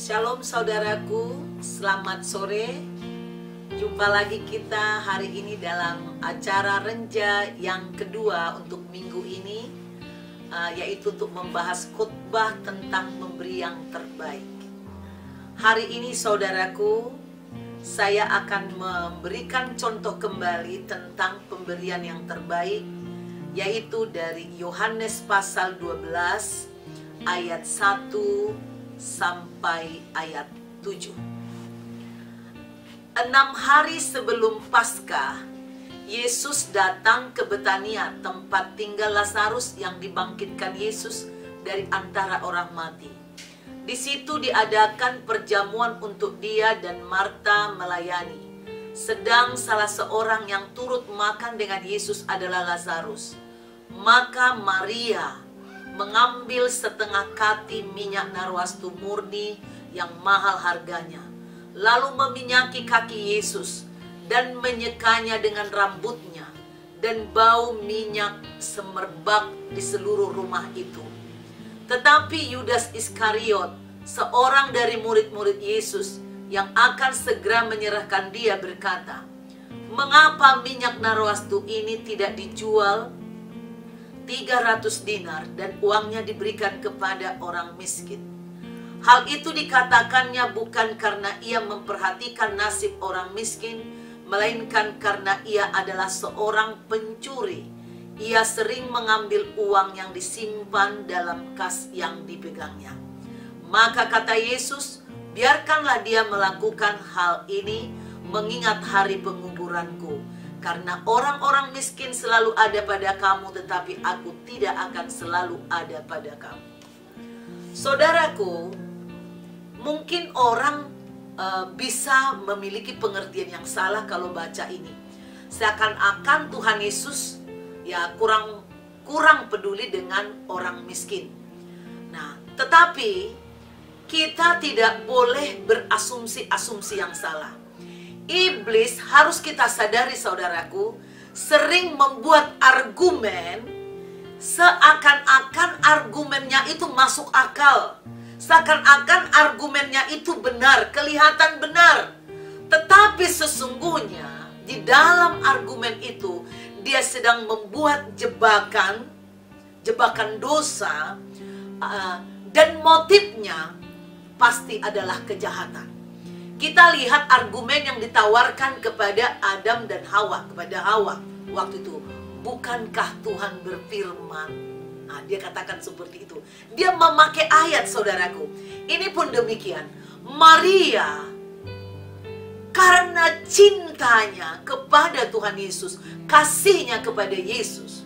Shalom saudaraku, selamat sore. Jumpa lagi kita hari ini dalam acara Renja yang kedua untuk minggu ini, yaitu untuk membahas khotbah tentang memberi yang terbaik. Hari ini saudaraku, saya akan memberikan contoh kembali tentang pemberian yang terbaik, yaitu dari Yohanes pasal 12 ayat 1 sampai ayat 7. 6 hari sebelum Paskah, Yesus datang ke Betania, tempat tinggal Lazarus yang dibangkitkan Yesus dari antara orang mati. Di situ diadakan perjamuan untuk dia dan Marta melayani. Sedang salah seorang yang turut makan dengan Yesus adalah Lazarus. Maka Maria mengambil setengah kati minyak narwastu murni yang mahal harganya, lalu meminyaki kaki Yesus dan menyekanya dengan rambutnya, dan bau minyak semerbak di seluruh rumah itu. Tetapi Yudas Iskariot, seorang dari murid-murid Yesus yang akan segera menyerahkan dia, berkata, "Mengapa minyak narwastu ini tidak dijual 300 dinar dan uangnya diberikan kepada orang miskin?" Hal itu dikatakannya bukan karena ia memperhatikan nasib orang miskin, melainkan karena ia adalah seorang pencuri. Ia sering mengambil uang yang disimpan dalam kas yang dipegangnya. Maka kata Yesus, "Biarkanlah dia melakukan hal ini mengingat hari penguburanku. Karena orang-orang miskin selalu ada pada kamu, tetapi aku tidak akan selalu ada pada kamu." Saudaraku, mungkin orang bisa memiliki pengertian yang salah kalau baca ini. Seakan-akan Tuhan Yesus ya kurang peduli dengan orang miskin. Nah, tetapi kita tidak boleh berasumsi-asumsi yang salah. Iblis, harus kita sadari saudaraku, sering membuat argumen seakan-akan argumennya itu masuk akal. Seakan-akan argumennya itu benar, kelihatan benar. Tetapi sesungguhnya di dalam argumen itu dia sedang membuat jebakan dosa, dan motifnya pasti adalah kejahatan. Kita lihat argumen yang ditawarkan kepada Adam dan Hawa, kepada Hawa waktu itu. "Bukankah Tuhan berfirman?" Nah, dia katakan seperti itu. Dia memakai ayat, saudaraku. Ini pun demikian. Maria, karena cintanya kepada Tuhan Yesus, kasihnya kepada Yesus,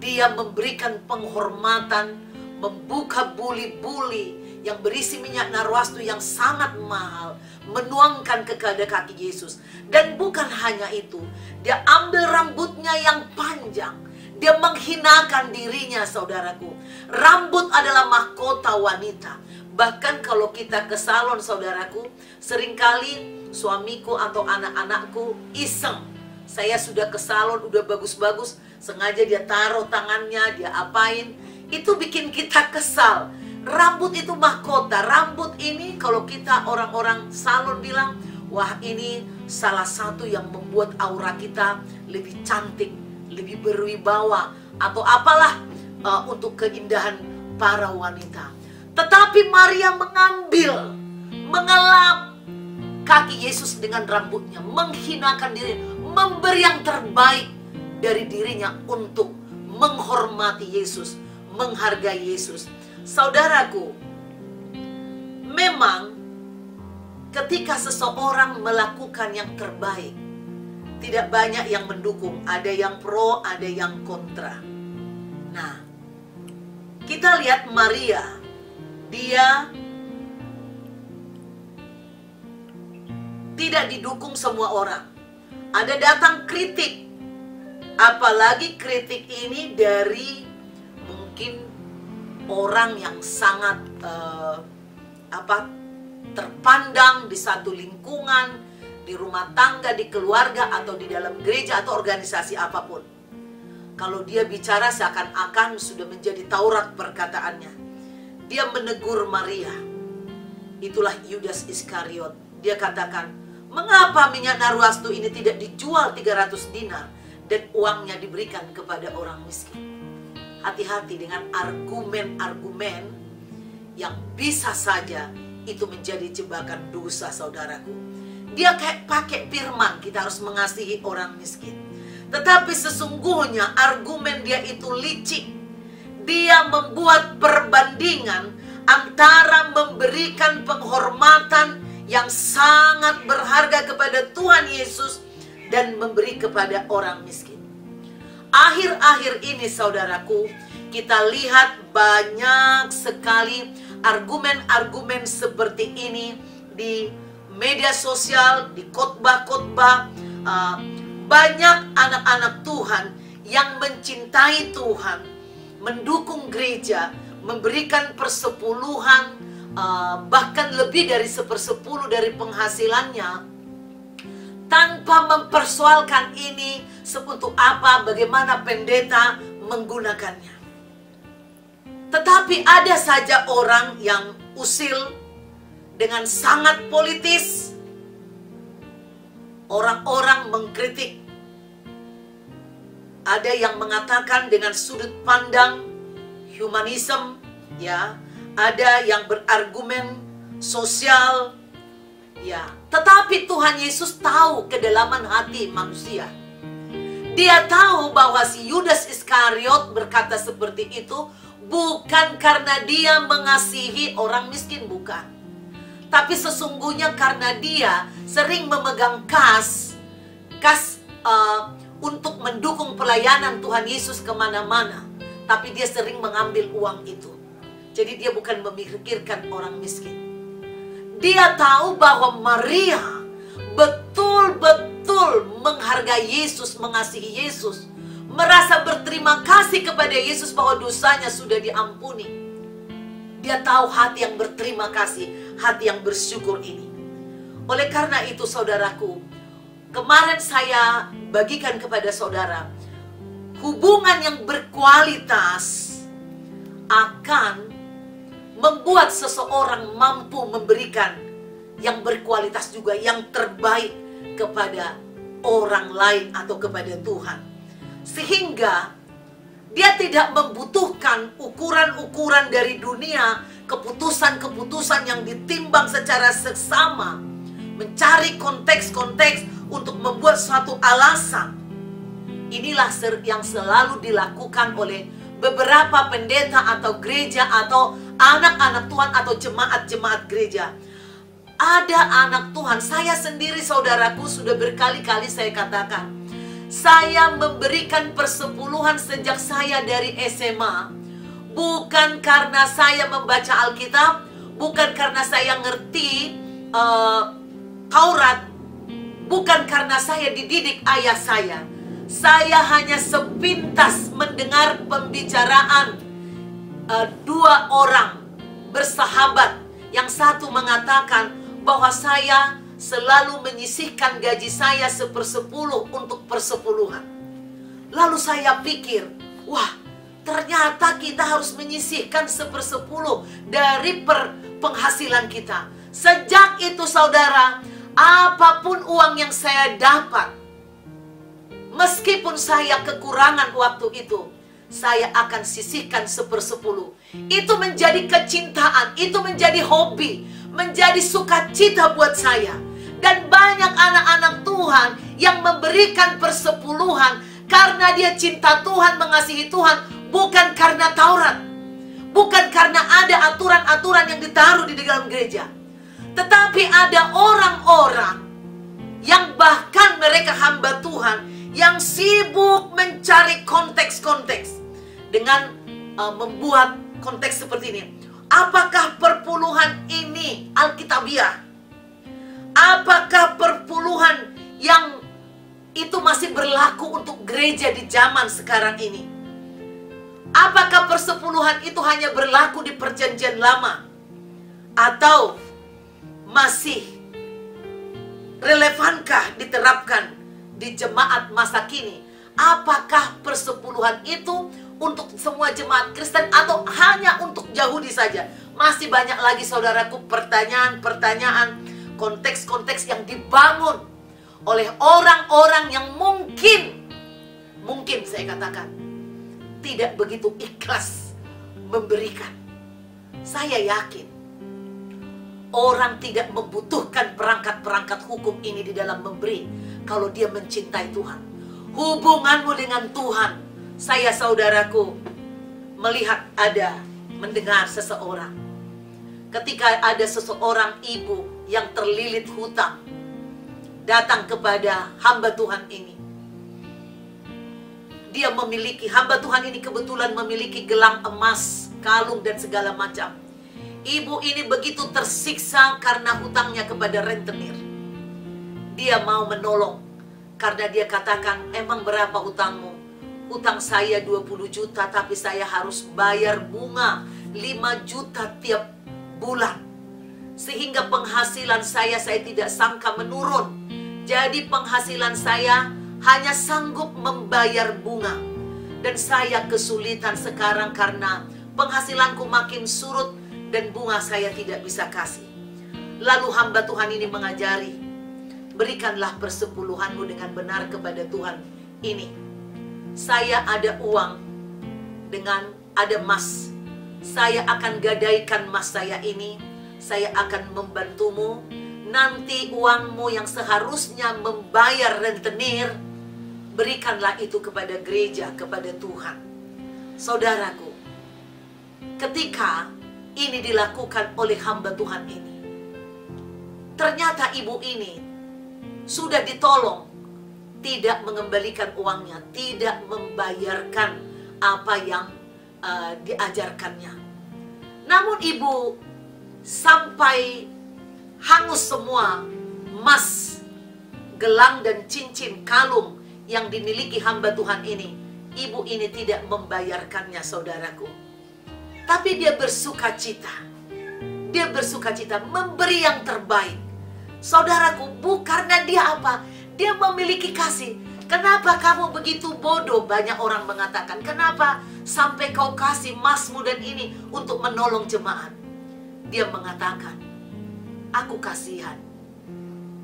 dia memberikan penghormatan, membuka buli-buli yang berisi minyak narwastu yang sangat mahal, menuangkan kepada kaki Yesus. Dan bukan hanya itu, dia ambil rambutnya yang panjang, dia menghinakan dirinya, saudaraku. Rambut adalah mahkota wanita. Bahkan kalau kita ke salon, saudaraku, seringkali suamiku atau anak-anakku iseng, saya sudah ke salon, udah bagus-bagus, sengaja dia taruh tangannya, dia apain, itu bikin kita kesal. Rambut itu mahkota. Rambut ini kalau kita orang-orang salon bilang, wah, ini salah satu yang membuat aura kita lebih cantik, lebih berwibawa, atau apalah untuk keindahan para wanita. Tetapi Maria mengelap kaki Yesus dengan rambutnya, menghinakan diri, memberi yang terbaik dari dirinya untuk menghormati Yesus, menghargai Yesus. Saudaraku, memang ketika seseorang melakukan yang terbaik, tidak banyak yang mendukung. Ada yang pro, ada yang kontra. Nah, kita lihat Maria, dia tidak didukung semua orang. Ada datang kritik, apalagi kritik ini dari mungkin orang yang sangat terpandang di satu lingkungan, di rumah tangga, di keluarga, atau di dalam gereja atau organisasi apapun. Kalau dia bicara seakan-akan sudah menjadi Taurat perkataannya. Dia menegur Maria. Itulah Yudas Iskariot. Dia katakan, mengapa minyak narwastu ini tidak dijual 300 dinar dan uangnya diberikan kepada orang miskin? Hati-hati dengan argumen-argumen yang bisa saja itu menjadi jebakan dosa, saudaraku. Dia kayak pakai firman, kita harus mengasihi orang miskin. Tetapi sesungguhnya argumen dia itu licik. Dia membuat perbandingan antara memberikan penghormatan yang sangat berharga kepada Tuhan Yesus dan memberi kepada orang miskin. Akhir-akhir ini, saudaraku, kita lihat banyak sekali argumen-argumen seperti ini di media sosial, di khotbah-khotbah. Banyak anak-anak Tuhan yang mencintai Tuhan, mendukung gereja, memberikan persepuluhan, bahkan lebih dari 1/10 dari penghasilannya, tanpa mempersoalkan ini untuk apa, bagaimana pendeta menggunakannya. Tetapi ada saja orang yang usil dengan sangat politis. Orang-orang mengkritik. Ada yang mengatakan dengan sudut pandang humanisme, ya. Ada yang berargumen sosial, ya. Tetapi Tuhan Yesus tahu kedalaman hati manusia. Dia tahu bahwa si Yudas Iskariot berkata seperti itu bukan karena dia mengasihi orang miskin, bukan. Tapi sesungguhnya karena dia sering memegang kas untuk mendukung pelayanan Tuhan Yesus kemana-mana. Tapi dia sering mengambil uang itu. Jadi dia bukan memikirkan orang miskin. Dia tahu bahwa Maria betul-betul menghargai Yesus, mengasihi Yesus, merasa berterima kasih kepada Yesus bahwa dosanya sudah diampuni. Dia tahu hati yang berterima kasih, hati yang bersyukur ini. Oleh karena itu, saudaraku, kemarin saya bagikan kepada saudara, hubungan yang berkualitas akan membuat seseorang mampu memberikan yang berkualitas juga, yang terbaik kepada orang lain atau kepada Tuhan. Sehingga dia tidak membutuhkan ukuran-ukuran dari dunia, keputusan-keputusan yang ditimbang secara seksama, mencari konteks-konteks untuk membuat suatu alasan. Inilah yang selalu dilakukan oleh beberapa pendeta atau gereja atau anak-anak Tuhan atau jemaat-jemaat gereja. Ada anak Tuhan, saya sendiri saudaraku sudah berkali-kali saya katakan, saya memberikan persepuluhan sejak saya dari SMA. Bukan karena saya membaca Alkitab, bukan karena saya ngerti Taurat, bukan karena saya dididik ayah saya. Saya hanya sepintas mendengar pembicaraan dua orang bersahabat. Yang satu mengatakan bahwa saya selalu menyisihkan gaji saya 1/10 untuk persepuluhan. Lalu saya pikir, wah, ternyata kita harus menyisihkan 1/10 dari penghasilan kita. Sejak itu saudara, apapun uang yang saya dapat, meskipun saya kekurangan waktu itu, saya akan sisihkan 1/10. Itu menjadi kecintaan, itu menjadi hobi, menjadi sukacita buat saya. Dan banyak anak-anak Tuhan yang memberikan persepuluhan karena dia cinta Tuhan, mengasihi Tuhan, bukan karena Taurat, bukan karena ada aturan-aturan yang ditaruh di dalam gereja. Tetapi ada orang-orang yang bahkan mereka hamba Tuhan yang sibuk mencari konteks-konteks dengan membuat konteks seperti ini. Apakah perpuluhan ini alkitabiah? Apakah perpuluhan yang itu masih berlaku untuk gereja di zaman sekarang ini? Apakah persepuluhan itu hanya berlaku di perjanjian lama? Atau masih relevankah diterapkan di jemaat masa kini? Apakah persepuluhan itu untuk semua jemaat Kristen atau hanya untuk Yahudi saja? Masih banyak lagi saudaraku pertanyaan-pertanyaan, konteks-konteks yang dibangun oleh orang-orang yang mungkin saya katakan tidak begitu ikhlas memberikan. Saya yakin orang tidak membutuhkan perangkat-perangkat hukum ini di dalam memberi kalau dia mencintai Tuhan. Hubunganmu dengan Tuhan, saya saudaraku melihat mendengar seseorang. Ketika ada seseorang ibu yang terlilit hutang, datang kepada hamba Tuhan ini. Hamba Tuhan ini kebetulan memiliki gelang emas, kalung dan segala macam. Ibu ini begitu tersiksa karena hutangnya kepada rentenir. Dia mau menolong karena dia katakan, emang berapa hutangmu? Hutang saya 20 juta tapi saya harus bayar bunga 5 juta tiap bulan. Sehingga penghasilan saya tidak sangka menurun. Jadi penghasilan saya hanya sanggup membayar bunga. Dan saya kesulitan sekarang karena penghasilanku makin surut dan bunga saya tidak bisa kasih. Lalu hamba Tuhan ini mengajari, berikanlah persepuluhanmu dengan benar kepada Tuhan ini. Saya ada uang ada emas. Saya akan gadaikan emas saya ini. Saya akan membantumu. Nanti uangmu yang seharusnya membayar rentenir, berikanlah itu kepada gereja, kepada Tuhan. Saudaraku, ketika ini dilakukan oleh hamba Tuhan ini, ternyata ibu ini sudah ditolong, tidak mengembalikan uangnya, tidak membayarkan apa yang diajarkannya. Namun ibu sampai hangus semua emas, gelang dan cincin kalung yang dimiliki hamba Tuhan ini. Ibu ini tidak membayarkannya, saudaraku. Tapi dia bersuka cita. Dia bersuka cita memberi yang terbaik. Saudaraku, karena dia apa? Dia memiliki kasih. Kenapa kamu begitu bodoh? Banyak orang mengatakan, kenapa sampai kau kasih emasmu dan ini untuk menolong jemaat? Dia mengatakan, aku kasihan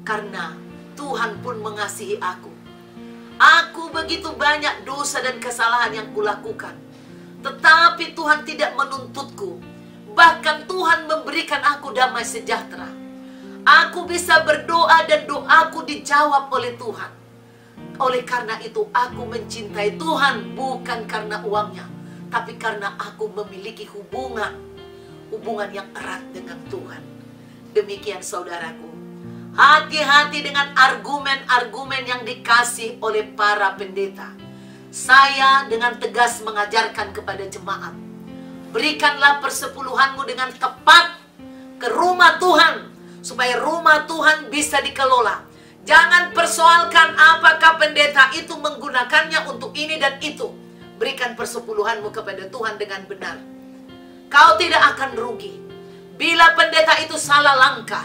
karena Tuhan pun mengasihi aku. Aku begitu banyak dosa dan kesalahan yang kulakukan, tetapi Tuhan tidak menuntutku. Bahkan Tuhan memberikan aku damai sejahtera. Aku bisa berdoa dan doaku dijawab oleh Tuhan. Oleh karena itu aku mencintai Tuhan bukan karena uangnya, tapi karena aku memiliki hubungan yang erat dengan Tuhan. Demikian saudaraku, hati-hati dengan argumen-argumen yang dikasih oleh para pendeta. Saya dengan tegas mengajarkan kepada jemaat, berikanlah persepuluhanmu dengan tepat ke rumah Tuhan, supaya rumah Tuhan bisa dikelola. Jangan persoalkan apakah pendeta itu menggunakannya untuk ini dan itu. Berikan persepuluhanmu kepada Tuhan dengan benar. Kau tidak akan rugi. Bila pendeta itu salah langkah,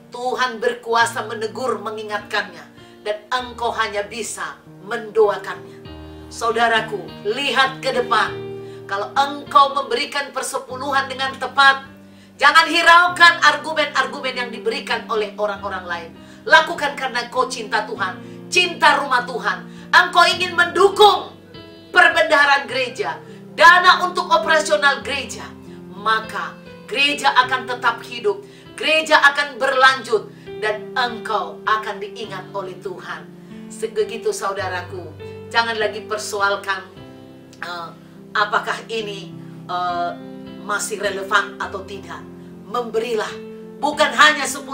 Tuhan berkuasa menegur, mengingatkannya, dan engkau hanya bisa mendoakannya. Saudaraku, lihat ke depan. Kalau engkau memberikan persepuluhan dengan tepat, jangan hiraukan argumen-argumen yang diberikan oleh orang-orang lain. Lakukan karena kau cinta Tuhan, cinta rumah Tuhan. Engkau ingin mendukung perbendaharaan gereja, dana untuk operasional gereja, maka gereja akan tetap hidup, gereja akan berlanjut, dan engkau akan diingat oleh Tuhan. Sebegitu saudaraku, jangan lagi persoalkan apakah ini masih relevan atau tidak. Memberilah, bukan hanya 10%,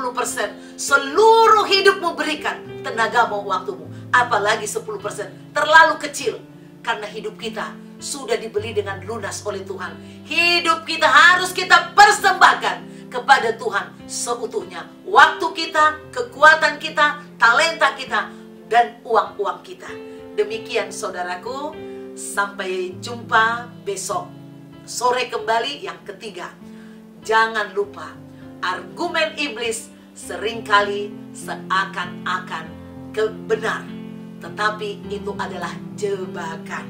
seluruh hidupmu berikan, tenagamu, waktumu. Apalagi 10%, terlalu kecil. Karena hidup kita sudah dibeli dengan lunas oleh Tuhan. Hidup kita harus kita persembahkan kepada Tuhan seutuhnya. Waktu kita, kekuatan kita, talenta kita, dan uang-uang kita. Demikian saudaraku, sampai jumpa besok sore kembali yang ketiga. Jangan lupa, argumen iblis seringkali seakan-akan benar, tetapi itu adalah jebakan.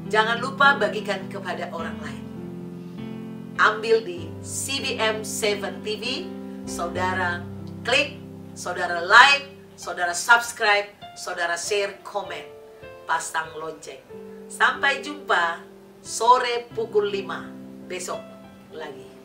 Jangan lupa bagikan kepada orang lain. ambil di CBM 7 TV. Saudara klik, saudara like, saudara subscribe, saudara share, komen, pasang lonceng. Sampai jumpa sore pukul 5 besok lagi.